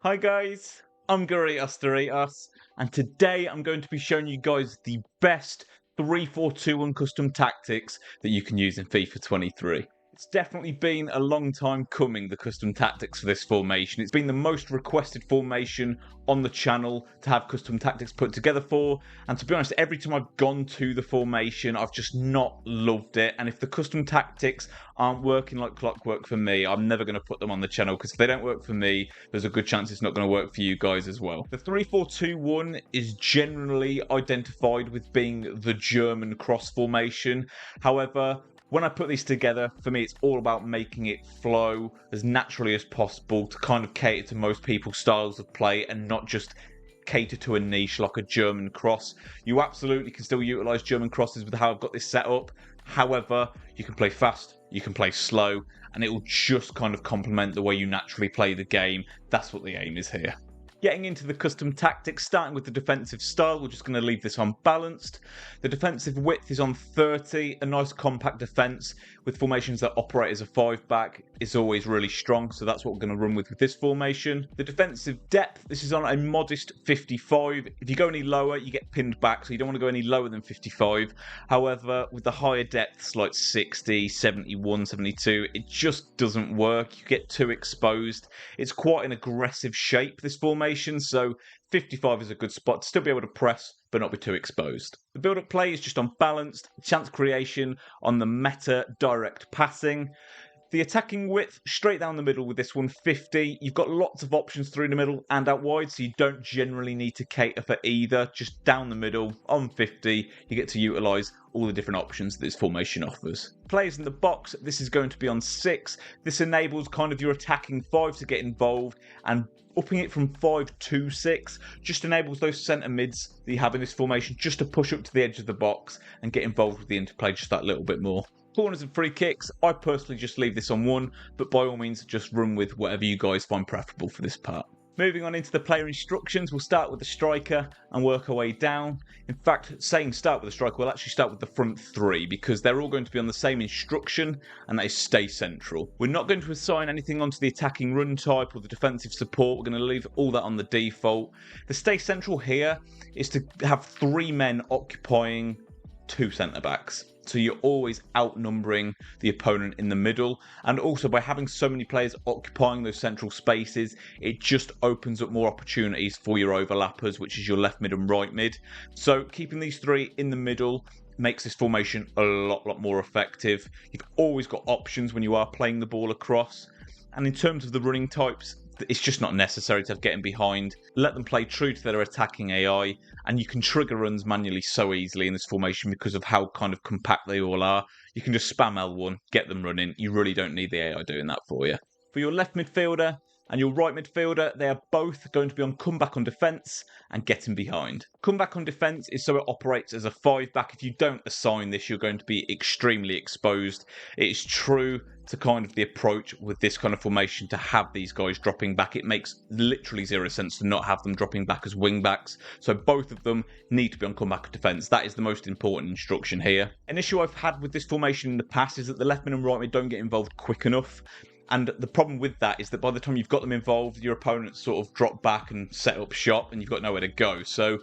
Hi guys, I'm Guritos, and today I'm going to be showing you guys the best 3-4-2-1 custom tactics that you can use in FIFA 23. It's definitely been a long time coming, the custom tactics for this formation. It's been the most requested formation on the channel to have custom tactics put together for, and to be honest, every time I've gone to the formation, I've just not loved it. And if the custom tactics aren't working like clockwork for me, I'm never going to put them on the channel, because if they don't work for me, there's a good chance it's not going to work for you guys as well. The 3-4-2-1 is generally identified with being the German cross formation. However, when I put these together, for me, it's all about making it flow as naturally as possible to kind of cater to most people's styles of play and not just cater to a niche like a German cross. You absolutely can still utilize German crosses with how I've got this set up. However, you can play fast, you can play slow, and it will just kind of complement the way you naturally play the game. That's what the aim is here. Getting into the custom tactics, starting with the defensive style, we're just going to leave this on balanced. The defensive width is on 30, a nice compact defence with formations that operate as a 5-back is always really strong, so that's what we're going to run with this formation. The defensive depth, this is on a modest 55. If you go any lower, you get pinned back, so you don't want to go any lower than 55. However, with the higher depths like 60, 71, 72, it just doesn't work. You get too exposed. It's quite an aggressive shape, this formation, so 55 is a good spot to still be able to press but not be too exposed. The build-up play is just on balanced, chance creation on the meta direct passing. The attacking width, straight down the middle with this one, 50. You've got lots of options through the middle and out wide, so you don't generally need to cater for either. Just down the middle, on 50, you get to utilise all the different options that this formation offers. Players in the box, this is going to be on 6. This enables kind of your attacking 5 to get involved, and upping it from 5 to 6 just enables those centre mids that you have in this formation just to push up to the edge of the box and get involved with the interplay just that little bit more. Corners and free kicks, I personally just leave this on 1, but by all means just run with whatever you guys find preferable for this part. Moving on into the player instructions, we'll start with the striker and work our way down. In fact, saying start with the striker, we'll actually start with the front 3 because they're all going to be on the same instruction, and that is stay central. We're not going to assign anything onto the attacking run type or the defensive support. We're going to leave all that on the default. The stay central here is to have 3 men occupying 2 centre backs. So you're always outnumbering the opponent in the middle. And also by having so many players occupying those central spaces, it just opens up more opportunities for your overlappers, which is your left mid and right mid. So keeping these 3 in the middle makes this formation a lot more effective. You've always got options when you are playing the ball across. And in terms of the running types, it's just not necessary to have getting behind. Let them play true to their attacking AI, and you can trigger runs manually so easily in this formation because of how kind of compact they all are. You can just spam L1, get them running. You really don't need the AI doing that for you. For your left midfielder and your right midfielder, they are both going to be on comeback on defence and getting behind. Comeback on defence is so it operates as a 5-back. If you don't assign this, you're going to be extremely exposed. It is true to kind of the approach with this kind of formation to have these guys dropping back. It makes literally 0 sense to not have them dropping back as wing backs. So both of them need to be on comeback defence. That is the most important instruction here. An issue I've had with this formation in the past is that the left mid and right mid don't get involved quick enough. And the problem with that is that by the time you've got them involved, your opponents sort of drop back and set up shop and you've got nowhere to go. So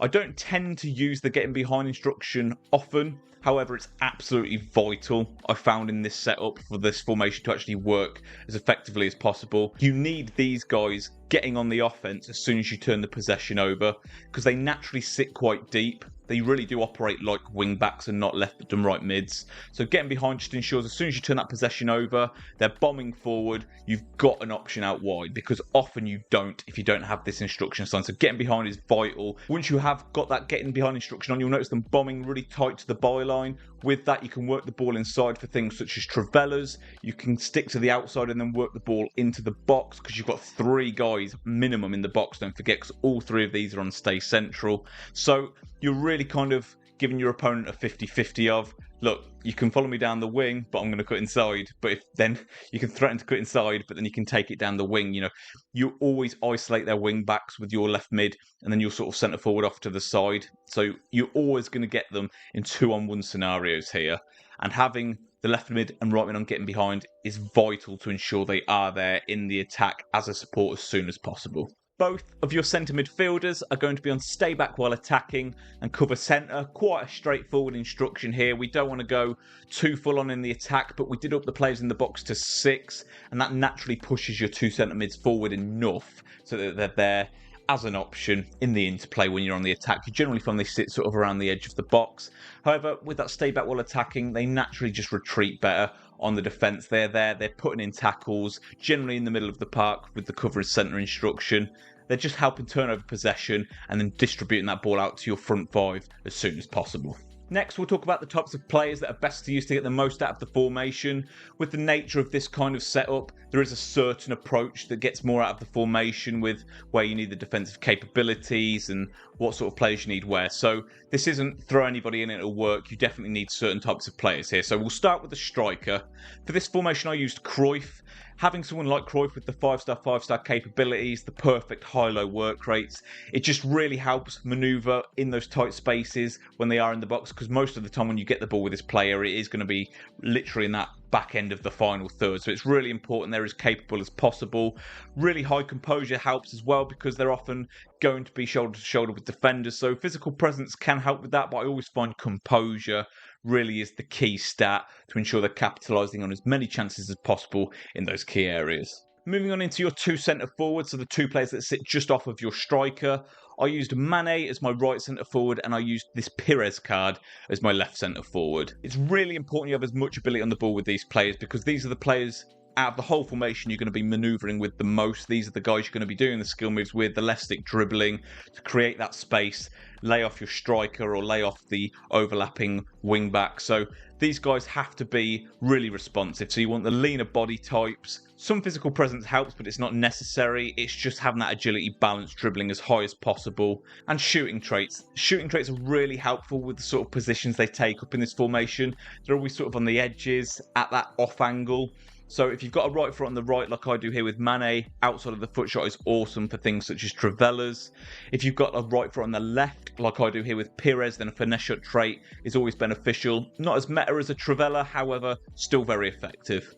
I don't tend to use the getting behind instruction often. However, it's absolutely vital, I found, in this setup for this formation to actually work as effectively as possible. You need these guys getting on the offense as soon as you turn the possession over, because they naturally sit quite deep. They really do operate like wing backs and not left and right mids. So getting behind just ensures as soon as you turn that possession over, they're bombing forward, you've got an option out wide, because often you don't if you don't have this instruction sign. So getting behind is vital. Once you have got that getting behind instruction on, you'll notice them bombing really tight to the byline. With that, you can work the ball inside for things such as travellas. You can stick to the outside and then work the ball into the box, because you've got 3 guys minimum in the box, don't forget, because all 3 of these are on stay central. So you're really kind of giving your opponent a 50-50 of, look, you can follow me down the wing, but I'm going to cut inside. But if then you can threaten to cut inside, but then you can take it down the wing. You know, you always isolate their wing backs with your left mid, and then you'll sort of centre forward off to the side. So you're always going to get them in 2-on-1 scenarios here. And having the left mid and right mid on getting behind is vital to ensure they are there in the attack as a support as soon as possible. Both of your centre midfielders are going to be on stay back while attacking and cover centre. Quite a straightforward instruction here. We don't want to go too full on in the attack, but we did up the players in the box to 6, and that naturally pushes your 2 centre mids forward enough so that they're there as an option in the interplay when you're on the attack. You generally find they sit sort of around the edge of the box. However, with that stay back while attacking, they naturally just retreat better on the defence. They're there, they're putting in tackles, generally in the middle of the park with the cover as centre instruction. They're just helping turn over possession and then distributing that ball out to your front 5 as soon as possible. Next, we'll talk about the types of players that are best to use to get the most out of the formation. With the nature of this kind of setup, there is a certain approach that gets more out of the formation with where you need the defensive capabilities and what sort of players you need where. So this isn't throw anybody in and it'll work. You definitely need certain types of players here. So we'll start with the striker. For this formation, I used Cruyff. Having someone like Cruyff with the 5-star capabilities, the perfect high-low work rates, it just really helps manoeuvre in those tight spaces when they are in the box, because most of the time when you get the ball with this player, it is going to be literally in that back end of the final third. So it's really important they're as capable as possible. Really high composure helps as well, because they're often going to be shoulder to shoulder with defenders. So physical presence can help with that, but I always find composure really is the key stat to ensure they're capitalising on as many chances as possible in those key areas. Moving on into your 2 centre forwards, so the 2 players that sit just off of your striker. I used Mane as my right centre forward, and I used this Pires card as my left centre forward. It's really important you have as much ability on the ball with these players, because these are the players out of the whole formation you're going to be manoeuvring with the most. These are the guys you're going to be doing the skill moves with, the left stick dribbling to create that space, lay off your striker or lay off the overlapping wing back. So these guys have to be really responsive. So you want the leaner body types. Some physical presence helps, but it's not necessary. It's just having that agility, balance, dribbling as high as possible. And shooting traits. Shooting traits are really helpful with the sort of positions they take up in this formation. They're always sort of on the edges, at that off angle. So if you've got a right foot on the right, like I do here with Mane, outside of the foot shot is awesome for things such as Travellas. If you've got a right foot on the left, like I do here with Pires, then a finesse shot trait is always beneficial. Not as meta as a Travella, however, still very effective.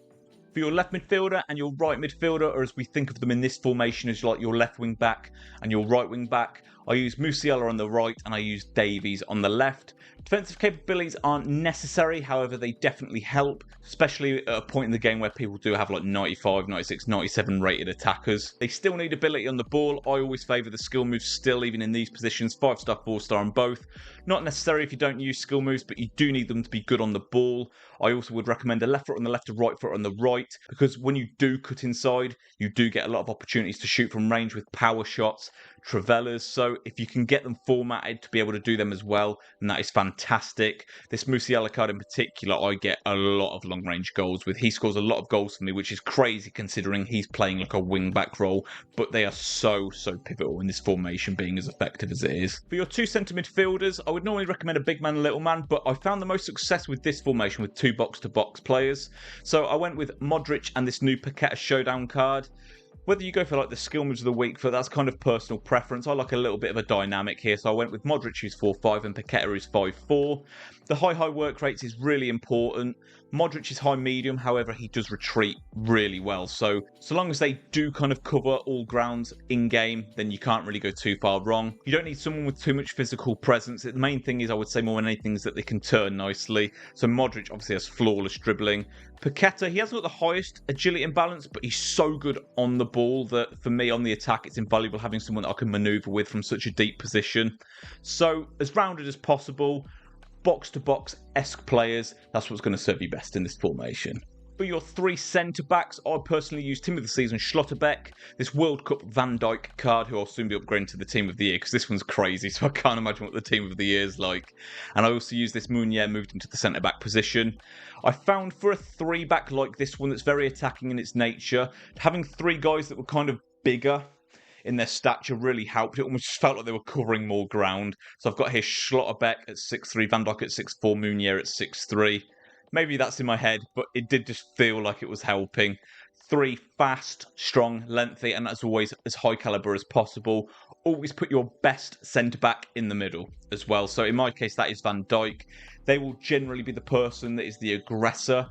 For your left midfielder and your right midfielder, or as we think of them in this formation as like your left wing back and your right wing back, I use Musiala on the right and I use Davies on the left. Defensive capabilities aren't necessary, however they definitely help, especially at a point in the game where people do have like 95, 96, 97 rated attackers. They still need ability on the ball. I always favour the skill moves still, even in these positions, 5-star, 4-star on both. Not necessary if you don't use skill moves, but you do need them to be good on the ball. I also would recommend a left foot on the left, a right foot on the right, because when you do cut inside, you do get a lot of opportunities to shoot from range with power shots, Travellas. So if you can get them formatted to be able to do them as well, then that is fantastic. This Musiala card in particular, I get a lot of long range goals with. He scores a lot of goals for me, which is crazy considering he's playing like a wing back role, but they are so pivotal in this formation being as effective as it is. For your 2 centre midfielders, I would normally recommend a big man and a little man, but I found the most success with this formation with 2 box-to-box players. So I went with Modric and this new Paqueta Showdown card. Whether you go for like the skill moves of the week, for that's kind of personal preference. I like a little bit of a dynamic here, so I went with Modric, who's 4-5, and Paqueta, who's 5-4. The high work rates is really important. Modric is high-medium, however, he does retreat really well. So long as they do kind of cover all grounds in-game, then you can't really go too far wrong. You don't need someone with too much physical presence. The main thing is, I would say more than anything, is that they can turn nicely. So Modric obviously has flawless dribbling. Paqueta, he hasn't got the highest agility and balance, but he's so good on the ball that for me on the attack, it's invaluable having someone that I can manoeuvre with from such a deep position. So as rounded as possible, box-to-box-esque players, that's what's going to serve you best in this formation. For your 3 centre-backs, I personally use Team of the Season Schlotterbeck, this World Cup Van Dijk card, who I'll soon be upgrading to the Team of the Year, because this one's crazy, so I can't imagine what the Team of the Year is like. And I also use this Meunier moved into the centre-back position. I found for a 3-back like this one that's very attacking in its nature, having 3 guys that were kind of bigger in their stature really helped. It almost felt like they were covering more ground. So I've got here Schlotterbeck at 6'3", Van Dijk at 6'4", Meunier at 6'3". Maybe that's in my head, but it did just feel like it was helping. 3, fast, strong, lengthy, and as always, as high caliber as possible. Always put your best centre-back in the middle as well. So in my case, that is Van Dijk. They will generally be the person that is the aggressor,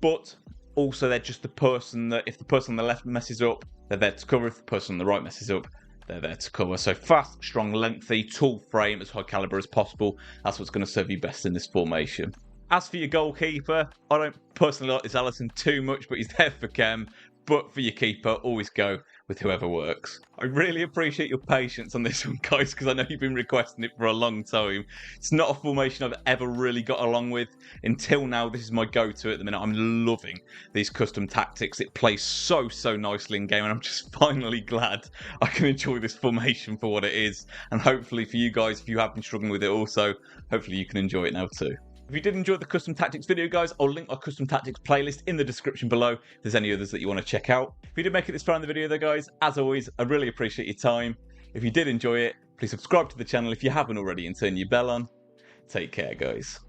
but also they're just the person that, if the person on the left messes up, they're there to cover. If the person on the right messes up, they're there to cover. So fast, strong, lengthy, tall frame, as high caliber as possible. That's what's going to serve you best in this formation. As for your goalkeeper, I don't personally like this Alisson too much, but he's there for Kem. But for your keeper, always go with whoever works. I really appreciate your patience on this one, guys, because I know you've been requesting it for a long time. It's not a formation I've ever really got along with. Until now, this is my go-to at the minute. I'm loving these custom tactics. It plays so nicely in game, and I'm just finally glad I can enjoy this formation for what it is. And hopefully for you guys, if you have been struggling with it also, hopefully you can enjoy it now too. If you did enjoy the Custom Tactics video, guys, I'll link our Custom Tactics playlist in the description below if there's any others that you want to check out. If you did make it this far in the video though, guys, as always, I really appreciate your time. If you did enjoy it, please subscribe to the channel if you haven't already and turn your bell on. Take care, guys.